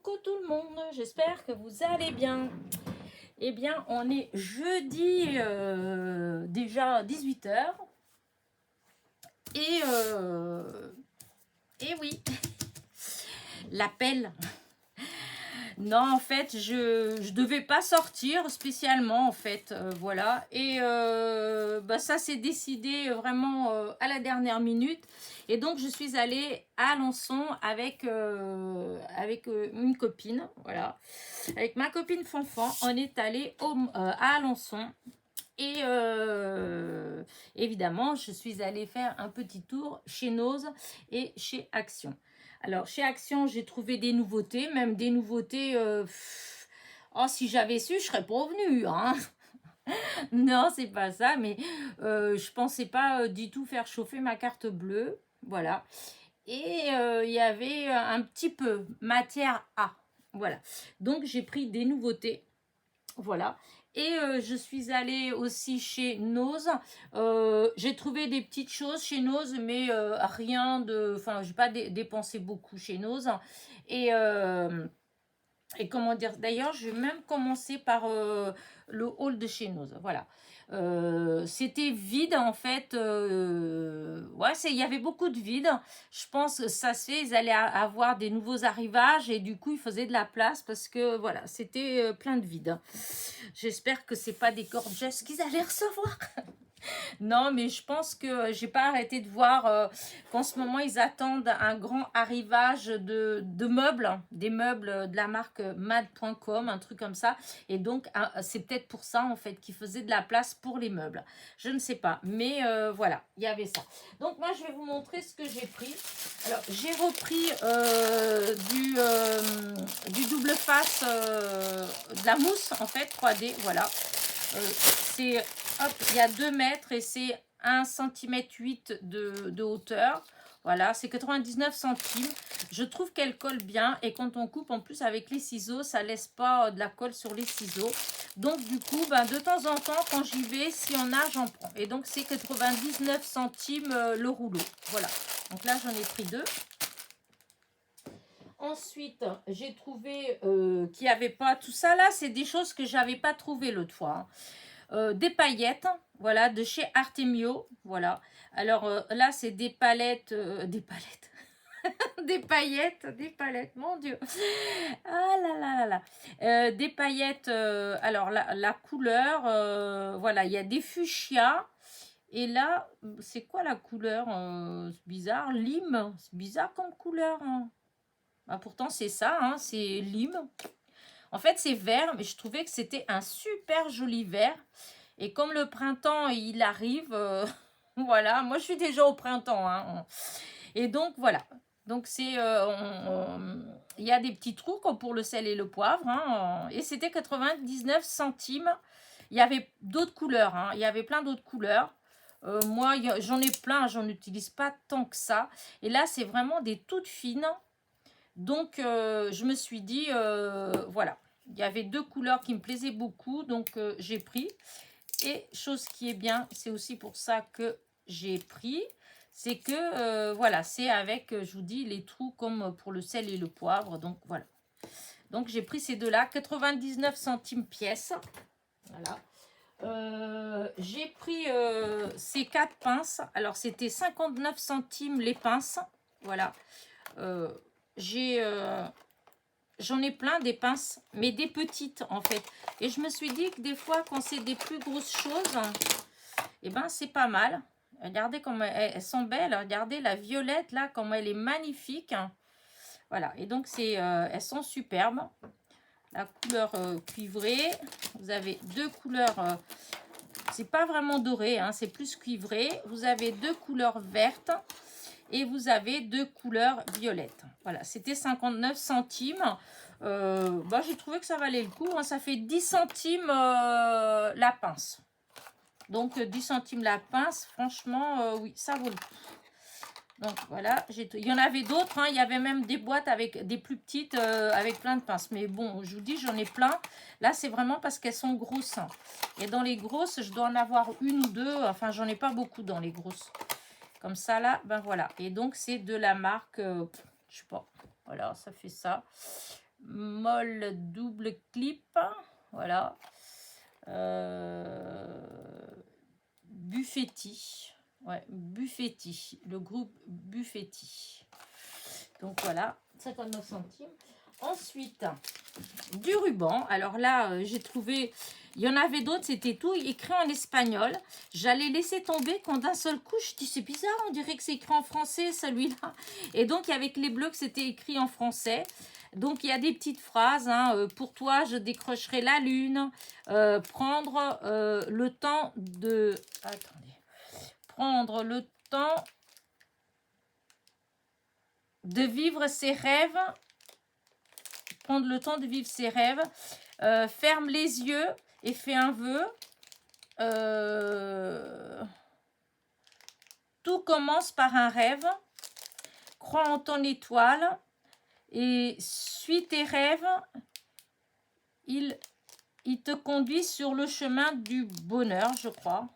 Coucou tout le monde, j'espère que vous allez bien. Eh bien, on est jeudi déjà 18 h. Et oui, l'appel. Non, en fait, je devais pas sortir spécialement, en fait, voilà. Et ça s'est décidé vraiment à la dernière minute. Et donc, je suis allée à Alençon avec une copine, voilà. Avec ma copine Fanfan, on est allé à Alençon. Et évidemment, je suis allée faire un petit tour chez Nose et chez Action. Alors, chez Action, j'ai trouvé des nouveautés, même des nouveautés... Oh, si j'avais su, je serais pas venue, hein. Non, c'est pas ça, mais je pensais pas du tout faire chauffer ma carte bleue. Voilà. Et il y avait un petit peu matière A. Voilà. Donc, j'ai pris des nouveautés. Voilà. Et je suis allée aussi chez Nose. J'ai trouvé des petites choses chez Nose, mais rien de... Enfin, je n'ai pas dépensé beaucoup chez Nose. Et comment dire, d'ailleurs, je vais même commencer par le hall de chez Nose. Voilà. C'était vide en fait. Ouais, il y avait beaucoup de vide. Je pense que ça se fait, ils allaient avoir des nouveaux arrivages et du coup, ils faisaient de la place parce que voilà, c'était plein de vide. J'espère que c'est pas des gorgeous qu'ils allaient recevoir. Non, mais je pense que j'ai pas arrêté de voir qu'en ce moment, ils attendent un grand arrivage de meubles, des meubles de la marque mad.com, un truc comme ça. Et donc, c'est peut-être pour ça, en fait, qu'ils faisaient de la place pour les meubles. Je ne sais pas, mais voilà, il y avait ça. Donc, moi, je vais vous montrer ce que j'ai pris. Alors, j'ai repris du double face, de la mousse, en fait, 3D, voilà. C'est, hop, il y a 2 mètres et c'est 1,8 cm de hauteur. Voilà, c'est 99 centimes. Je trouve qu'elle colle bien et quand on coupe en plus avec les ciseaux, ça laisse pas de la colle sur les ciseaux. Donc du coup, de temps en temps, quand j'y vais, si on a, j'en prends. Et donc c'est 99 centimes le rouleau. Voilà, donc là j'en ai pris 2. Ensuite, j'ai trouvé qu'il n'y avait pas tout ça là, c'est des choses que j'avais pas trouvé l'autre fois. Des paillettes, voilà, de chez Artemio, voilà. Alors là, c'est des palettes, des palettes, mon Dieu. Ah là là là là. Des paillettes, alors la couleur, voilà, il y a des fuchsias. Et là, c'est quoi la couleur? C'est bizarre, lime, c'est bizarre comme couleur, hein. Pourtant, c'est ça, hein, c'est lime. En fait, c'est vert, mais je trouvais que c'était un super joli vert. Et comme le printemps, il arrive, voilà, moi je suis déjà au printemps, hein. Et donc, voilà. Donc, c'est, il y a des petits trous comme pour le sel et le poivre, hein, et c'était 99 centimes. Il y avait d'autres couleurs, hein, il y avait plein d'autres couleurs. Moi, j'en ai plein, j'en utilise pas tant que ça. Et là, c'est vraiment des toutes fines. Donc, je me suis dit, voilà, il y avait 2 couleurs qui me plaisaient beaucoup, donc j'ai pris. Et chose qui est bien, c'est aussi pour ça que j'ai pris, c'est que, voilà, c'est avec, je vous dis, les trous comme pour le sel et le poivre, donc voilà. Donc, j'ai pris ces deux-là, 99 centimes pièce, voilà. J'ai pris ces 4 pinces, alors c'était 59 centimes les pinces, voilà. J'en ai plein des pinces, mais des petites en fait. Et je me suis dit que des fois, quand c'est des plus grosses choses, eh ben c'est pas mal. Regardez comment elles sont belles. Regardez la violette là, comment elle est magnifique. Voilà, et donc elles sont superbes. La couleur cuivrée. Vous avez 2 couleurs. C'est pas vraiment doré, hein, c'est plus cuivré. Vous avez 2 couleurs vertes. Et vous avez 2 couleurs violettes. Voilà, c'était 59 centimes. J'ai trouvé que ça valait le coup, hein. Ça fait 10 centimes la pince. Donc 10 centimes la pince, franchement, oui, ça vaut le coup. Donc voilà, il y en avait d'autres, hein. Il y avait même des boîtes avec des plus petites, avec plein de pinces. Mais bon, je vous dis, j'en ai plein. Là, c'est vraiment parce qu'elles sont grosses, hein. Et dans les grosses, je dois en avoir 1 ou 2. Enfin, j'en ai pas beaucoup dans les grosses. Comme ça, là, ben voilà. Et donc, c'est de la marque, je sais pas. Voilà, ça fait ça. molle double clip. Voilà. Buffetti. Ouais, Buffetti. Le groupe Buffetti. Donc voilà, 59 centimes. Ensuite, du ruban. Alors là, j'ai trouvé... Il y en avait d'autres, c'était tout écrit en espagnol. J'allais laisser tomber quand d'un seul coup, je dis c'est bizarre, on dirait que c'est écrit en français celui-là. Et donc, avec les bleus, que c'était écrit en français. Donc, il y a des petites phrases. Hein, pour toi, je décrocherai la lune. Prendre le temps de... Attendez. Prendre le temps de vivre ses rêves. Prendre le temps de vivre ses rêves. Ferme les yeux et fais un vœu. Tout commence par un rêve. Crois en ton étoile et suis tes rêves. Il te conduit sur le chemin du bonheur, je crois.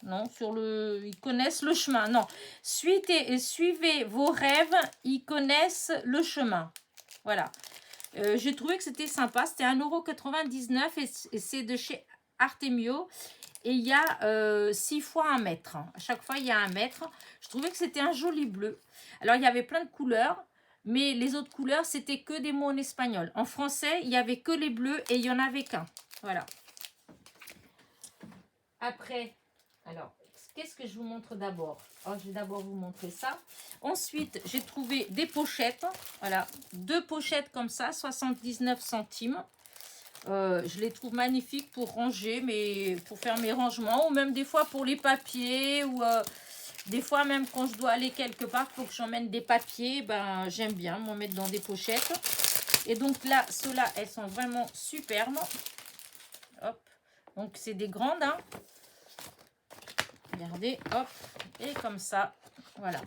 Non, ils connaissent le chemin. Non, suivez vos rêves, ils connaissent le chemin. Voilà. J'ai trouvé que c'était sympa. C'était 1,99 € et c'est de chez Artemio. Et il y a 6 fois 1 mètre. À chaque fois, il y a 1 mètre. Je trouvais que c'était un joli bleu. Alors, il y avait plein de couleurs. Mais les autres couleurs, c'était que des mots en espagnol. En français, il n'y avait que les bleus et il n'y en avait qu'un. Voilà. Après, alors, qu'est-ce que je vous montre d'abord? Je vais d'abord vous montrer ça. Ensuite, j'ai trouvé des pochettes. Voilà, 2 pochettes comme ça, 79 centimes. Je les trouve magnifiques pour ranger, mais pour faire mes rangements. Ou même des fois pour les papiers. Ou des fois même quand je dois aller quelque part, pour que j'emmène des papiers. Ben, j'aime bien m'en mettre dans des pochettes. Et donc là, ceux-là, elles sont vraiment superbes. Hop. Donc c'est des grandes, hein. Regardez, hop, et comme ça, voilà.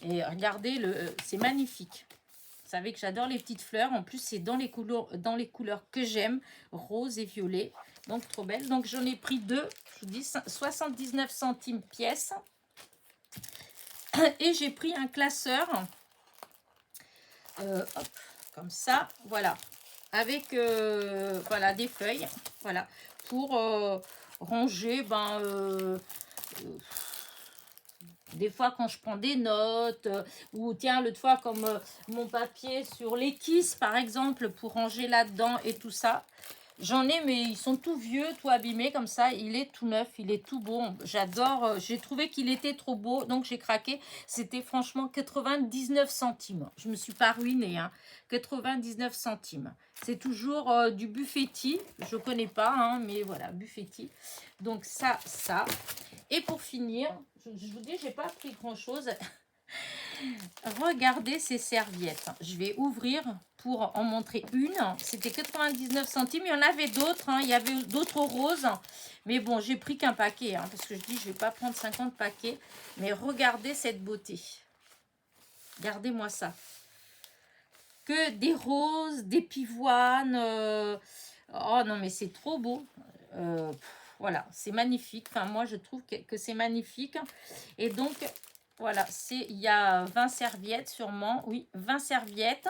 Et regardez, c'est magnifique. Vous savez que j'adore les petites fleurs. En plus, c'est dans les couleurs que j'aime, rose et violet. Donc, trop belle. Donc, j'en ai pris 2. Je vous dis, 79 centimes pièce. Et j'ai pris un classeur. Hop, comme ça, voilà. Avec, voilà, des feuilles. Voilà, pour ranger, des fois quand je prends des notes, ou tiens, l'autre fois comme mon papier sur les kisses par exemple, pour ranger là-dedans et tout ça. J'en ai, mais ils sont tout vieux, tout abîmés comme ça. Il est tout neuf, il est tout beau. J'adore, j'ai trouvé qu'il était trop beau, donc j'ai craqué. C'était franchement 99 centimes. Je ne me suis pas ruinée, hein. 99 centimes. C'est toujours du Buffetti. Je ne connais pas, hein, mais voilà, Buffetti. Donc ça. Et pour finir, je vous dis, j'ai pas pris grand-chose. Regardez ces serviettes. Je vais ouvrir pour en montrer une. C'était 99 centimes. Il y en avait d'autres. Hein. Il y avait d'autres roses. Mais bon, j'ai pris qu'un paquet. Hein, parce que je dis, je ne vais pas prendre 50 paquets. Mais regardez cette beauté. Regardez-moi ça. Que des roses, des pivoines. Oh non, mais c'est trop beau. Voilà, c'est magnifique. Enfin, moi, je trouve que c'est magnifique. Et donc... Voilà, il y a 20 serviettes sûrement. Oui, 20 serviettes.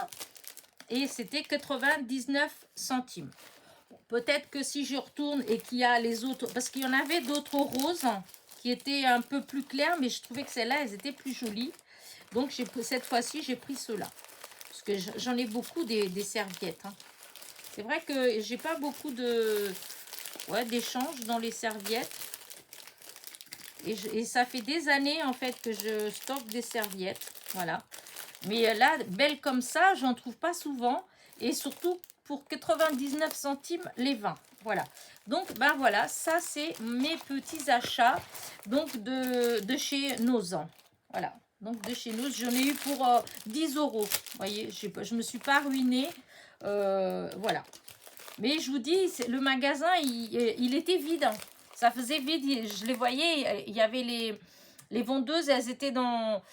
Et c'était 99 centimes. Peut-être que si je retourne et qu'il y a les autres... Parce qu'il y en avait d'autres roses qui étaient un peu plus claires. Mais je trouvais que celles-là, elles étaient plus jolies. Donc, cette fois-ci, j'ai pris ceux-là. Parce que j'en ai beaucoup des serviettes. Hein. C'est vrai que j'ai pas beaucoup d'échanges dans les serviettes. Et ça fait des années, en fait, que je stocke des serviettes. Voilà. Mais là, belles comme ça, j'en trouve pas souvent. Et surtout, pour 99 centimes, les 20. Voilà. Donc, ben voilà, ça, c'est mes petits achats. Donc, de chez Nozan. Voilà. Donc, de chez nous, j'en ai eu pour 10 €. Vous voyez, je me suis pas ruinée. Voilà. Mais je vous dis, le magasin, il était vide. Ça faisait vide, je les voyais, il y avait les vendeuses, elles étaient dans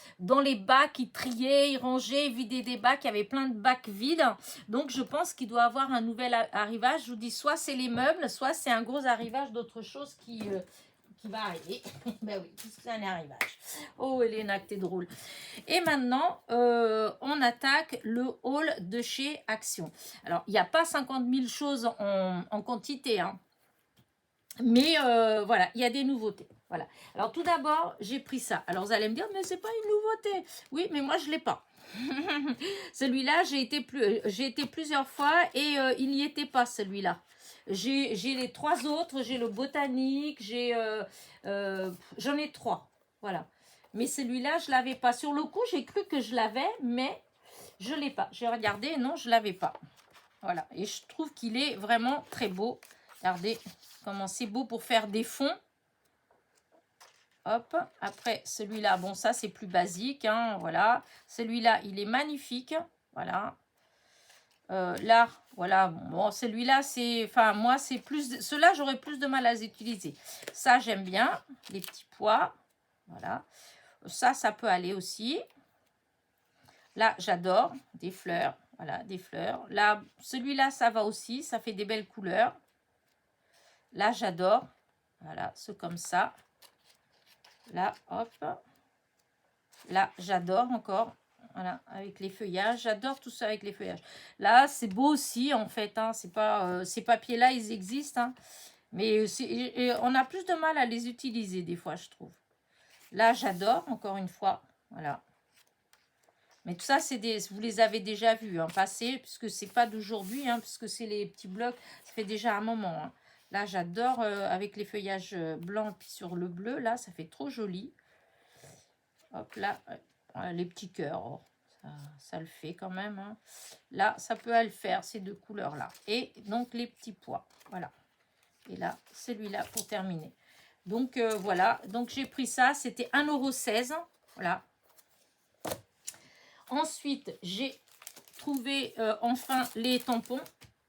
les bacs, ils triaient, ils rangeaient, ils vidaient des bacs, il y avait plein de bacs vides. Donc je pense qu'il doit y avoir un nouvel arrivage. Je vous dis, soit c'est les meubles, soit c'est un gros arrivage d'autre chose qui va arriver. Ben oui, c'est un arrivage. Oh, Elena, que t'es drôle. Et maintenant, on attaque le haul de chez Action. Alors, il n'y a pas 50 000 choses en quantité, hein. Mais voilà, il y a des nouveautés. Voilà. Alors, tout d'abord, j'ai pris ça. Alors, vous allez me dire, mais c'est pas une nouveauté. Oui, mais moi, je ne l'ai pas. Celui-là, j'ai été plusieurs fois et il n'y était pas, celui-là. J'ai les 3 autres. J'ai le botanique. J'en ai 3. Voilà. Mais celui-là, je ne l'avais pas. Sur le coup, j'ai cru que je l'avais, mais je ne l'ai pas. J'ai regardé, non, je ne l'avais pas. Voilà. Et je trouve qu'il est vraiment très beau. Regardez comment c'est beau pour faire des fonds. Hop. Après, celui-là, bon, ça, c'est plus basique, hein, voilà. Celui-là, il est magnifique. Voilà. Là, voilà. Bon, celui-là, c'est... Enfin, moi, c'est plus... Ceux-là, j'aurais plus de mal à les utiliser. Ça, j'aime bien. Les petits pois. Voilà. Ça peut aller aussi. Là, j'adore. Des fleurs. Voilà, des fleurs. Là, celui-là, ça va aussi. Ça fait des belles couleurs. Là, j'adore. Voilà, c'est comme ça. Là, hop. Là, j'adore encore. Voilà, avec les feuillages. J'adore tout ça avec les feuillages. Là, c'est beau aussi, en fait. Hein. C'est pas, ces papiers-là, ils existent. Hein. Mais on a plus de mal à les utiliser, des fois, je trouve. Là, j'adore, encore une fois. Voilà. Mais tout ça, vous les avez déjà vus, hein, passer, puisque c'est pas d'aujourd'hui, hein, puisque c'est les petits blocs. Ça fait déjà un moment. Hein. Là, j'adore avec les feuillages blancs, puis sur le bleu. Là, ça fait trop joli. Hop, là, les petits cœurs. Oh, ça le fait quand même. Hein. Là, ça peut le faire, ces 2 couleurs-là. Et donc, les petits pois. Voilà. Et là, celui-là pour terminer. Donc, voilà. Donc, j'ai pris ça. C'était 1,16 €. Voilà. Ensuite, j'ai trouvé enfin les tampons.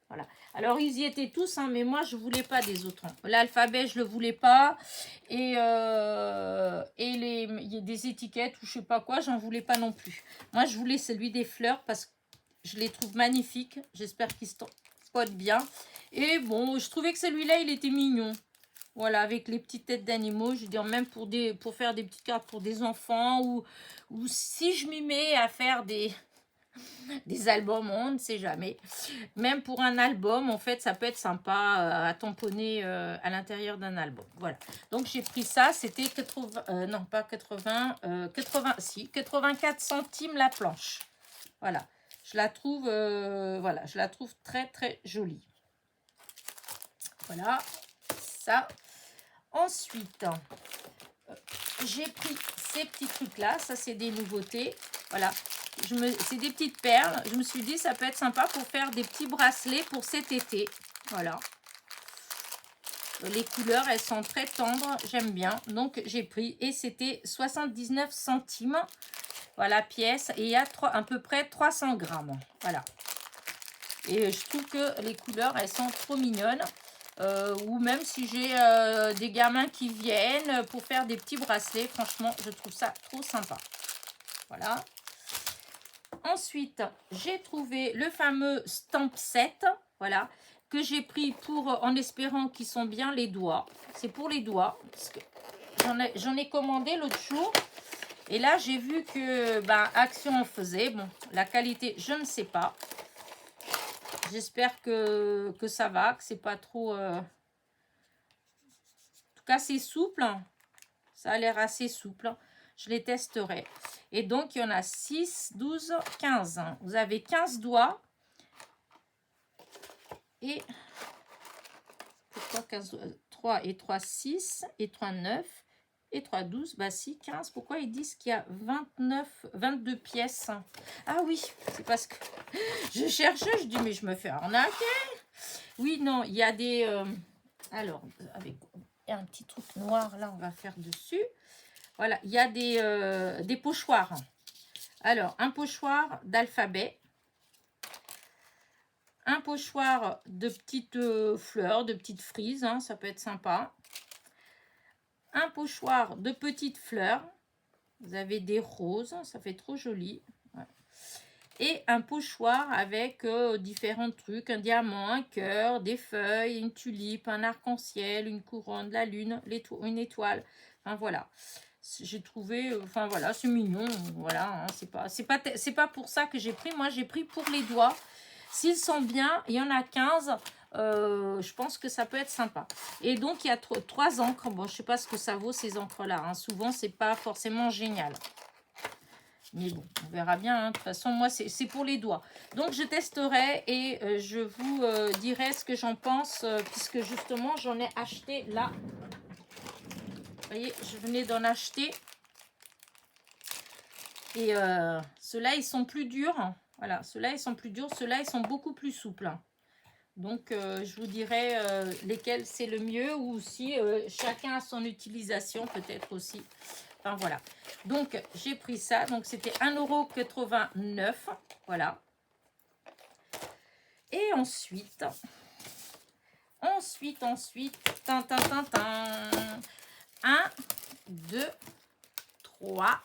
Voilà. Alors, ils y étaient tous, hein, mais moi, je ne voulais pas des autres. L'alphabet, je ne le voulais pas. Et il y a des étiquettes ou je ne sais pas quoi, j'en voulais pas non plus. Moi, je voulais celui des fleurs parce que je les trouve magnifiques. J'espère qu'ils se spotent bien. Et bon, je trouvais que celui-là, il était mignon. Voilà, avec les petites têtes d'animaux. Je veux dire, même pour faire des petites cartes pour des enfants. Ou si je m'y mets à faire des albums, on ne sait jamais. Même pour un album, en fait, ça peut être sympa à tamponner à l'intérieur d'un album. Voilà. Donc, j'ai pris ça. C'était 80... non, pas 80... 84 centimes la planche. Voilà. Je la trouve... voilà. Je la trouve très, très jolie. Voilà. Ça. Ensuite, j'ai pris ces petits trucs-là. Ça, c'est des nouveautés. Voilà. C'est des petites perles. Je me suis dit, ça peut être sympa pour faire des petits bracelets pour cet été. Voilà. Les couleurs, elles sont très tendres. J'aime bien. Donc, j'ai pris. Et c'était 79 centimes. Voilà, pièce. Et il y a à peu près 300 grammes. Voilà. Et je trouve que les couleurs, elles sont trop mignonnes. Ou même si j'ai des gamins qui viennent pour faire des petits bracelets. Franchement, je trouve ça trop sympa. Voilà. Ensuite, j'ai trouvé le fameux stamp set, voilà, que j'ai pris en espérant qu'ils sont bien les doigts. C'est pour les doigts, parce que j'en ai commandé l'autre jour. Et là, j'ai vu que Action en faisait. Bon, la qualité, je ne sais pas. J'espère que ça va, que c'est pas trop... En tout cas, c'est souple. Ça a l'air assez souple. Je les testerai. Et donc, il y en a 6, 12, 15. Vous avez 15 doigts. Et pourquoi 15 3 et 3, 6 et 3, 9 et 3, 12. Bah si, 15. Pourquoi ils disent qu'il y a 22 pièces? Ah oui, c'est parce que je cherchais, je dis mais je me fais arnaquer. Oui, non, il y a des... alors, avec un petit truc noir, là, on va faire dessus. Voilà, il y a des pochoirs. Alors, un pochoir d'alphabet. Un pochoir de petites fleurs, de petites frises. Hein, ça peut être sympa. Un pochoir de petites fleurs. Vous avez des roses. Ça fait trop joli. Ouais. et un pochoir avec différents trucs, un diamant, un cœur, des feuilles, une tulipe, un arc-en-ciel, une couronne, la lune, une étoile. Enfin voilà, j'ai trouvé, enfin voilà, c'est mignon, voilà, hein, c'est pas pour ça que j'ai pris. Moi j'ai pris pour les doigts. S'ils sont bien, il y en a 15. Je pense que ça peut être sympa. Et donc, il y a 3 encres. Bon, je sais pas ce que ça vaut, ces encres-là. Hein. Souvent, c'est pas forcément génial. Mais bon, on verra bien. Hein. De toute façon, moi, c'est pour les doigts. Donc, je testerai et je vous dirai ce que j'en pense. Puisque, justement, j'en ai acheté là. Vous voyez, je venais d'en acheter. Et ceux-là, ils sont plus durs. Voilà, ceux-là, ils sont plus durs. Ceux-là, ils sont beaucoup plus souples. Donc, je vous dirai lesquels c'est le mieux ou si chacun a son utilisation peut-être aussi. Enfin, voilà. Donc, j'ai pris ça. Donc, c'était 1,89 €. Voilà. Et ensuite, tin, tin, tin, tin. 1, 2, 3,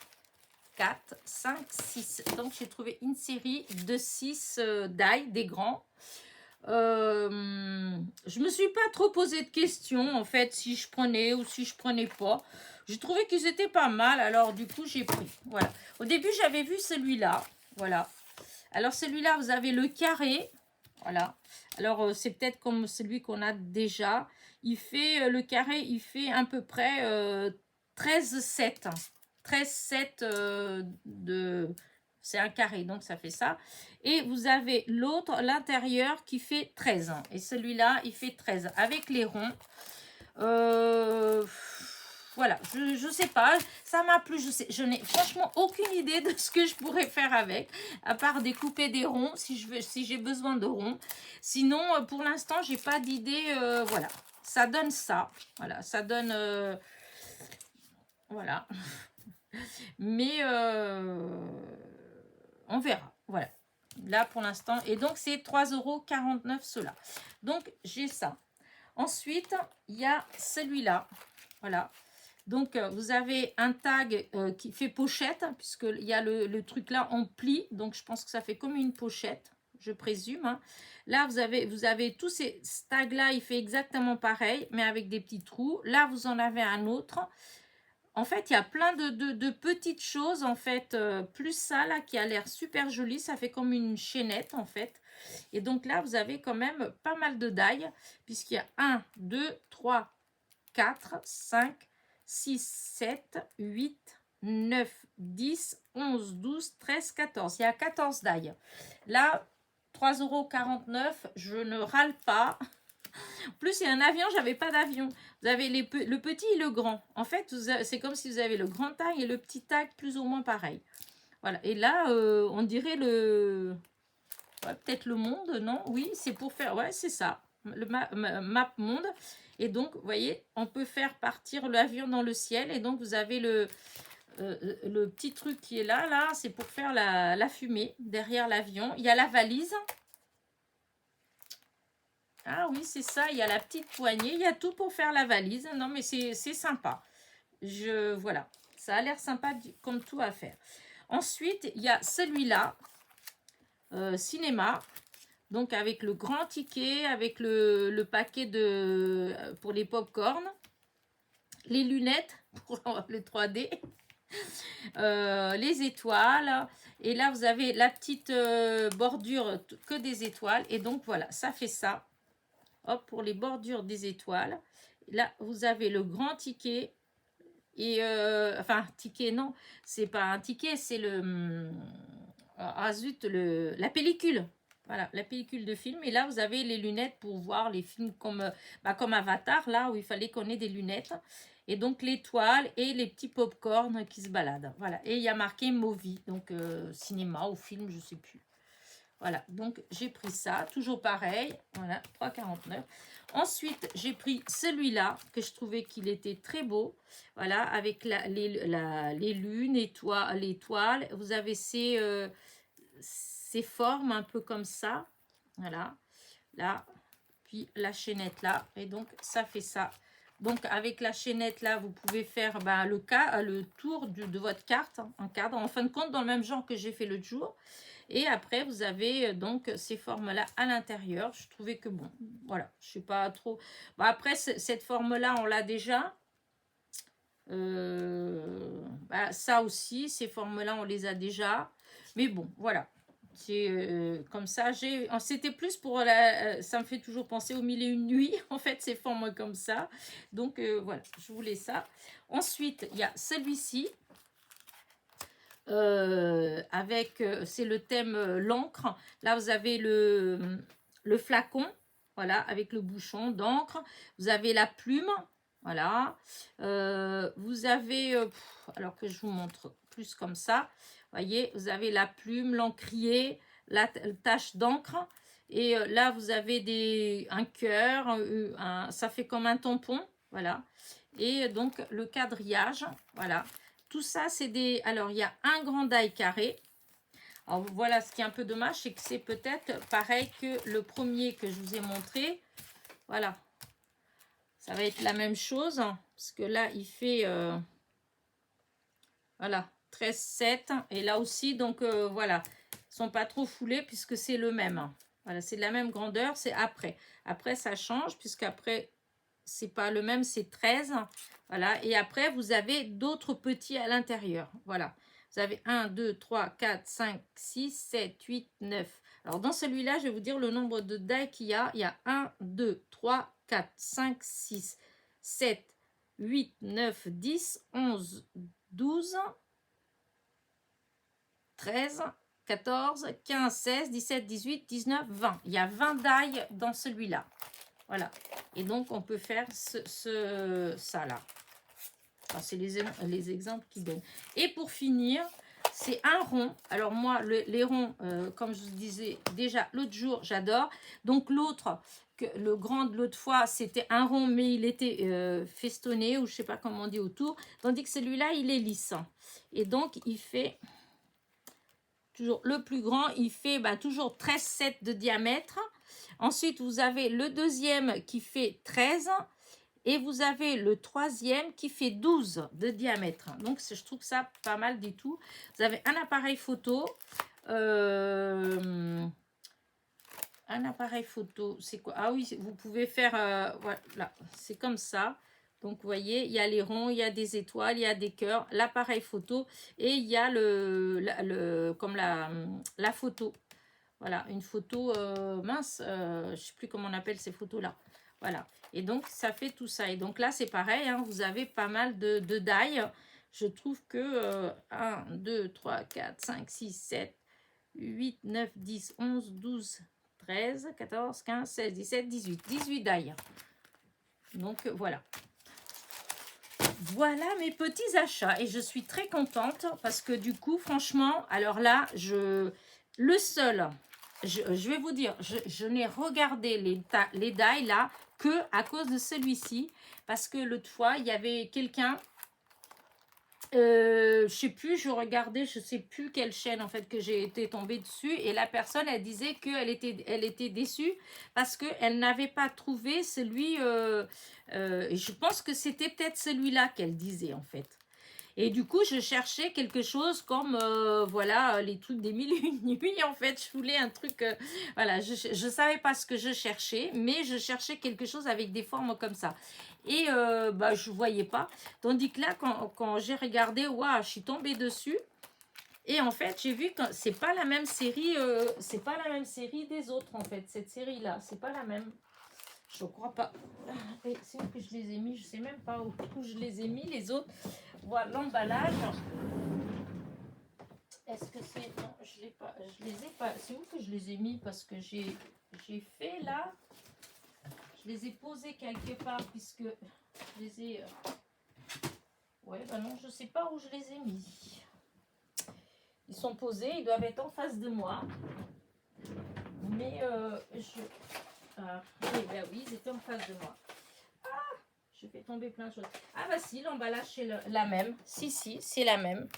4, 5, 6. Donc, j'ai trouvé une série de 6 die, des grands. Je me suis pas trop posé de questions en fait si je prenais ou si je prenais pas. J'ai trouvé qu'ils étaient pas mal, alors du coup j'ai pris. Voilà. Au début j'avais vu celui-là. Voilà. Alors celui-là vous avez le carré. Voilà. Alors c'est peut-être comme celui qu'on a déjà. Il fait le carré, il fait à peu près 13,7. 13,7 de... C'est un carré, donc ça fait ça. Et vous avez l'autre, l'intérieur, qui fait 13. Et celui-là, il fait 13 avec les ronds. Voilà, je sais pas. Ça m'a plu. Je n'ai franchement aucune idée de ce que je pourrais faire avec. À part découper des ronds, si j'ai besoin de ronds. Sinon, pour l'instant, j'ai pas d'idée. Voilà, ça donne ça. Voilà, ça donne... voilà. Mais on verra. Voilà. Là, pour l'instant. Et donc, c'est 3,49 € ceux-là. Donc, j'ai ça. Ensuite, il y a celui-là. Voilà. Donc, vous avez un tag qui fait pochette, hein, puisqu'il y a le truc là en pli. Donc, je pense que ça fait comme une pochette, je présume. Hein. Là, vous avez tous ces tags-là, il fait exactement pareil, mais avec des petits trous. Là, vous en avez un autre. En fait, il y a plein de petites choses, en fait, plus ça, là, qui a l'air super joli. Ça fait comme une chaînette, en fait. Et donc là, vous avez quand même pas mal de die, puisqu'il y a 1, 2, 3, 4, 5, 6, 7, 8, 9, 10, 11, 12, 13, 14. Il y a 14 die. Là, 3,49 €, je ne râle pas. En plus, il y a un avion, j'avais pas d'avion. Vous avez le petit et le grand. En fait, c'est comme si vous avez le grand tag et le petit tag plus ou moins pareil. Voilà. Et là, on dirait le... Ouais, peut-être le monde, non? Oui, c'est pour faire... Ouais, c'est ça. Le map monde. Et donc, vous voyez, on peut faire partir l'avion dans le ciel. Et donc, vous avez le petit truc qui est là. Là, c'est pour faire la fumée derrière l'avion. Il y a la valise. Ah oui, c'est ça, il y a la petite poignée, il y a tout pour faire la valise. Non, mais c'est sympa. Voilà, ça a l'air sympa comme tout à faire. Ensuite, il y a celui-là, cinéma. Donc, avec le grand ticket, avec le paquet pour les pop-corn, les lunettes pour le 3D, les étoiles. Et là, vous avez la petite bordure que des étoiles. Et donc, voilà, ça fait ça. Hop, pour les bordures des étoiles. Là, vous avez le grand ticket. Et, enfin, ticket, non. C'est pas un ticket, c'est le... Ah zut, la pellicule. Voilà, la pellicule de film. Et là, vous avez les lunettes pour voir les films comme Avatar, là, où il fallait qu'on ait des lunettes. Et donc, l'étoile et les petits pop-corn qui se baladent. Voilà. Et il y a marqué Movie, donc cinéma ou film, je sais plus. Voilà, donc j'ai pris ça, toujours pareil, voilà, 3,49 €. Ensuite, j'ai pris celui-là, que je trouvais qu'il était très beau, voilà, avec les lunes, l'étoile. Vous avez ces formes un peu comme ça, voilà, là, puis la chaînette là, et donc ça fait ça. Donc, avec la chaînette, là, vous pouvez faire le tour de votre carte, hein, un cadre, en fin de compte, dans le même genre que j'ai fait l'autre jour. Et après, vous avez donc ces formes-là à l'intérieur. Je trouvais que bon, voilà, je suis pas trop... Bon, après, cette forme-là, on l'a déjà. Ça aussi, ces formes-là, on les a déjà. Mais bon, voilà. C'est comme ça. C'était plus pour ça me fait toujours penser aux mille et une nuits, en fait, ces formes comme ça. Donc, voilà, je voulais ça. Ensuite, il y a celui-ci. C'est le thème l'encre. Là, vous avez le flacon, voilà, avec le bouchon d'encre. Vous avez la plume, voilà. Vous avez, alors que je vous montre plus comme ça, voyez, vous avez la plume, l'encrier, la tache d'encre. Et là, vous avez un cœur, ça fait comme un tampon, voilà. Et donc, le quadrillage, voilà. Tout ça, c'est des... Alors, il y a un grand die carré. Alors, voilà, ce qui est un peu dommage, c'est que c'est peut-être pareil que le premier que je vous ai montré. Voilà. Ça va être la même chose. Parce que là, il fait... voilà, 13,7. Et là aussi, donc, voilà. Ils ne sont pas trop foulés puisque c'est le même. Voilà, c'est de la même grandeur. C'est après. Après, ça change puisqu'après, c'est pas le même, c'est 13. Voilà, et après, vous avez d'autres petits à l'intérieur. Voilà, vous avez 1, 2, 3, 4, 5, 6, 7, 8, 9. Alors, dans celui-là, je vais vous dire le nombre de die qu'il y a. Il y a 1, 2, 3, 4, 5, 6, 7, 8, 9, 10, 11, 12, 13, 14, 15, 16, 17, 18, 19, 20. Il y a 20 die dans celui-là. Voilà. Et donc, on peut faire ça là. Enfin, c'est les exemples qui donnent. Et pour finir, c'est un rond. Alors moi, les ronds, comme je vous disais déjà l'autre jour, j'adore. Donc l'autre, le grand de l'autre fois, c'était un rond, mais il était festonné, ou je ne sais pas comment on dit autour. Tandis que celui-là, il est lisse. Et donc, il fait... Toujours le plus grand, il fait toujours 13,7 de diamètre. Ensuite, vous avez le deuxième qui fait 13 et vous avez le troisième qui fait 12 de diamètre. Donc, je trouve ça pas mal du tout. Vous avez un appareil photo. Un appareil photo, c'est quoi? Ah oui, vous pouvez faire... voilà, c'est comme ça. Donc, vous voyez, il y a les ronds, il y a des étoiles, il y a des cœurs, l'appareil photo et il y a comme la photo. Voilà, une photo mince, je ne sais plus comment on appelle ces photos-là. Voilà, et donc ça fait tout ça. Et donc là, c'est pareil, hein, vous avez pas mal de die. Je trouve que 1, 2, 3, 4, 5, 6, 7, 8, 9, 10, 11, 12, 13, 14, 15, 16, 17, 18 die. Donc voilà. Voilà mes petits achats et je suis très contente parce que du coup, franchement, alors là, le seul, je vais vous dire, je n'ai regardé les die là que à cause de celui-ci parce que l'autre fois, il y avait quelqu'un, je sais plus, je regardais, je sais plus quelle chaîne en fait que j'ai été tombée dessus et la personne, elle disait qu'elle était déçue parce qu'elle n'avait pas trouvé celui... et je pense que c'était peut-être celui-là qu'elle disait en fait. Et du coup, je cherchais quelque chose comme, voilà, les trucs des mille et une nuits. En fait, je voulais un truc, voilà, je ne savais pas ce que je cherchais, mais je cherchais quelque chose avec des formes comme ça. Et je ne voyais pas. Tandis que là, quand j'ai regardé, waouh, je suis tombée dessus. Et en fait, j'ai vu que c'est pas la même série, c'est pas la même série des autres, en fait. Cette série-là, c'est pas la même. Je crois pas. Et c'est où que je les ai mis? Je sais même pas où je les ai mis, les autres. Voilà l'emballage. Est-ce que c'est... Non, je l'ai pas. Je les ai pas. C'est où que je les ai mis? Parce que j'ai fait là. Je les ai posés quelque part puisque je les ai... Ouais, non, je sais pas où je les ai mis. Ils sont posés, ils doivent être en face de moi. Mais oui, ils étaient en face de moi. Je fais tomber plein de choses. Ah bah si, l'emballage c'est la même. Si, c'est la même.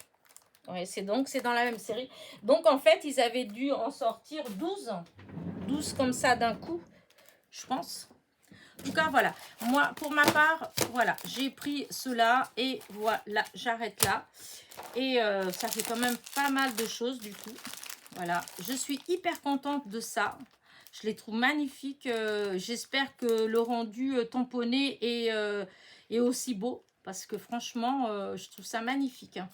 Ouais, c'est dans la même série. Donc en fait, ils avaient dû en sortir 12. 12 comme ça d'un coup, je pense. tout cas, voilà. Moi, pour ma part, voilà, j'ai pris cela et voilà, j'arrête là. Et ça fait quand même pas mal de choses du coup. Voilà, je suis hyper contente de ça. Je les trouve magnifiques. J'espère que le rendu tamponné est aussi beau. Parce que franchement, je trouve ça magnifique. Hein.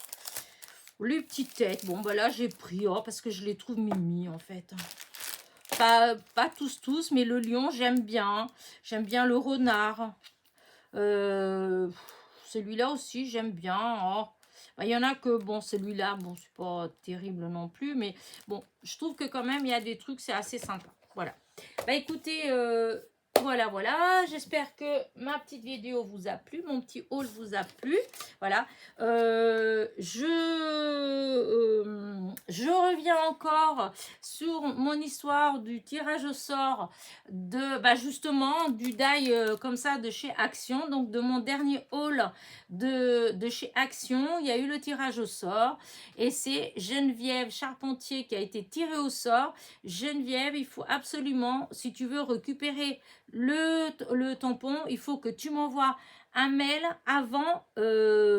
Les petites têtes, bon, bah là, j'ai pris parce que je les trouve mimi, en fait. Pas tous, mais le lion, j'aime bien. J'aime bien le renard. Celui-là aussi, j'aime bien. Oh. Bah, il y en a que, bon, celui-là, bon, c'est pas terrible non plus. Mais bon, je trouve que quand même, il y a des trucs, c'est assez sympa. Voilà. Bah écoutez, voilà. J'espère que ma petite vidéo vous a plu. Mon petit haul vous a plu. Voilà. Je reviens encore sur mon histoire du tirage au sort de, bah justement, du die comme ça de chez Action. Donc, de mon dernier haul de chez Action. Il y a eu le tirage au sort. Et c'est Geneviève Charpentier qui a été tirée au sort. Geneviève, il faut absolument, si tu veux récupérer le tampon, il faut que tu m'envoies un mail avant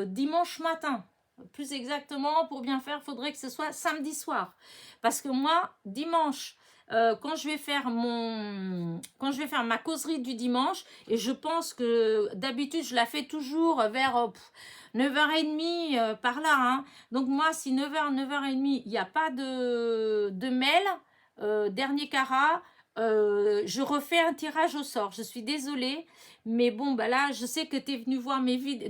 dimanche matin. Plus exactement, pour bien faire, il faudrait que ce soit samedi soir. Parce que moi, dimanche, quand je vais faire ma causerie du dimanche, et je pense que d'habitude, je la fais toujours vers 9h30 par là. Hein. Donc moi, si 9h, 9h30, il n'y a pas de mail, dernier carat, je refais un tirage au sort. Je suis désolée, mais bon, bah là, je sais que tu es venu voir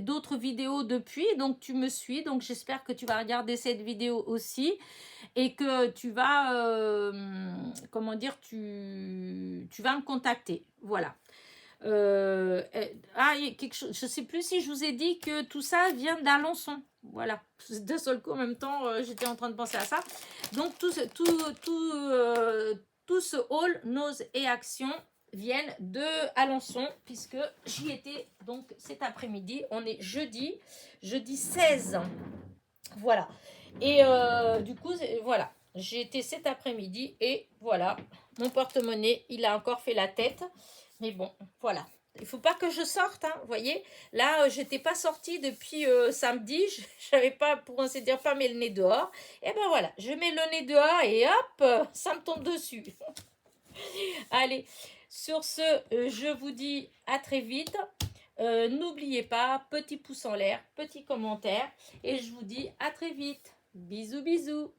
d'autres vidéos depuis, donc tu me suis, donc j'espère que tu vas regarder cette vidéo aussi et que tu vas, comment dire, tu vas me contacter. Voilà. Quelque chose, je ne sais plus si je vous ai dit que tout ça vient d'Alençon. Voilà, d'un seul coup en même temps, j'étais en train de penser à ça. Donc tout ce haul, Nose et Action viennent de Alençon, puisque j'y étais donc cet après-midi. On est jeudi 16. Voilà. Et du coup, voilà, j'ai été cet après-midi et voilà, mon porte-monnaie, il a encore fait la tête. Mais bon, voilà. Il ne faut pas que je sorte, hein, vous voyez. Là, je n'étais pas sortie depuis samedi. Je n'avais pas, pour ainsi dire, pas mis le nez dehors. Et ben voilà, je mets le nez dehors et hop, ça me tombe dessus. Allez, sur ce, je vous dis à très vite. N'oubliez pas, petit pouce en l'air, petit commentaire. Et je vous dis à très vite. Bisous, bisous.